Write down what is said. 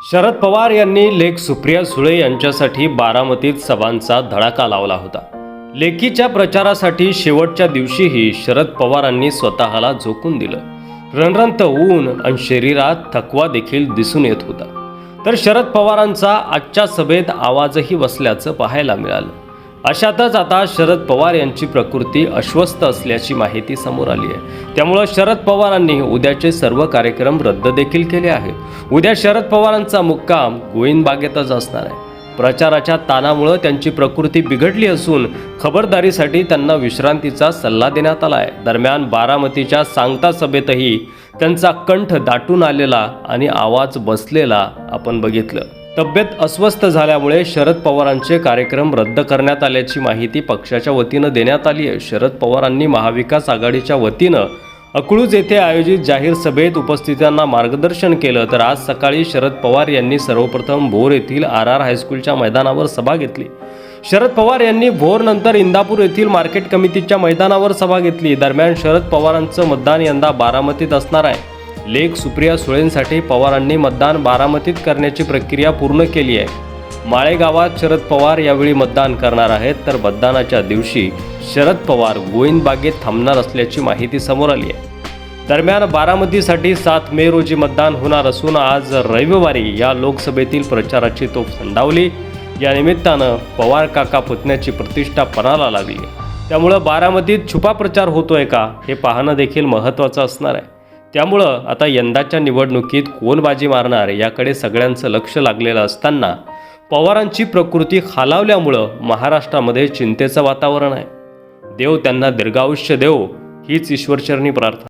शरद पवार यांनी लेक सुप्रिया सुळे यांच्यासाठी बारामतीत सभांचा धडाका लावला होता। लेकीच्या प्रचारासाठी शेवटच्या दिवशीही शरद पवारांनी स्वतःला झोकून दिलं। रणरणत ऊन आणि शरीरात थकवा देखील दिसून येत होता। तर शरद पवारांचा आजच्या सभेत आवाजही बसल्याचं पाहायला मिळालं। अशातच आता शरद पवार यांची प्रकृती अस्वस्थ असल्याची माहिती समोर आली आहे। त्यामुळे शरद पवारांनी उद्याचे सर्व कार्यक्रम रद्द देखील केले आहेत। उद्या शरद पवारांचा मुक्काम गोविंदबागेतच असणार आहे। प्रचाराच्या ताणामुळे त्यांची प्रकृती बिघडली असून खबरदारीसाठी त्यांना विश्रांतीचा सल्ला देण्यात आला आहे। दरम्यान बारामतीच्या सांगता सभेतही त्यांचा कंठ दाटून आलेला आणि आवाज बसलेला आपण बघितलं। तब्येत अस्वस्थ झाल्यामुळे शरद पवारांचे कार्यक्रम रद्द करण्यात आल्याची माहिती पक्षाच्या वतीनं देण्यात आली आहे। शरद पवारांनी महाविकास आघाडीच्या वतीनं अकलूज येथे आयोजित जाहीर सभेत उपस्थितांना मार्गदर्शन केलं। तर आज सकाळी शरद पवार यांनी सर्वप्रथम भोर येथील RR हायस्कूलच्या मैदानावर सभा घेतली। शरद पवार यांनी भोरनंतर इंदापूर येथील मार्केट कमिटीच्या मैदानावर सभा घेतली। दरम्यान शरद पवारांचं मतदान यंदा बारामतीत असणार आहे। लेक सुप्रिया सुळेंसाठी पवारांनी मतदान बारामतीत करण्याची प्रक्रिया पूर्ण केली आहे। माळेगावात शरद पवार यावेळी मतदान करणार आहेत। तर मतदानाच्या दिवशी शरद पवार गोविंदबागेत थांबणार असल्याची माहिती समोर आली आहे। दरम्यान बारामतीसाठी 7 मे रोजी मतदान होणार असून आज रविवारी या लोकसभेतील प्रचाराची तोफ थंडावली। या निमित्तानं पवार काका पुतण्याची प्रतिष्ठा पणाला लागली। त्यामुळं बारामतीत छुपा प्रचार होतोय का हे पाहणं देखील महत्त्वाचं असणार आहे। त्यामुळं आता यंदाच्या निवडणुकीत कोण बाजी मारणार याकडे सगळ्यांचं लक्ष लागलेलं असताना पवारांची प्रकृती खालावल्यामुळं महाराष्ट्रामध्ये चिंतेचं वातावरण आहे। देव त्यांना दीर्घायुष्य देवो हीच ईश्वरचरणी प्रार्थना।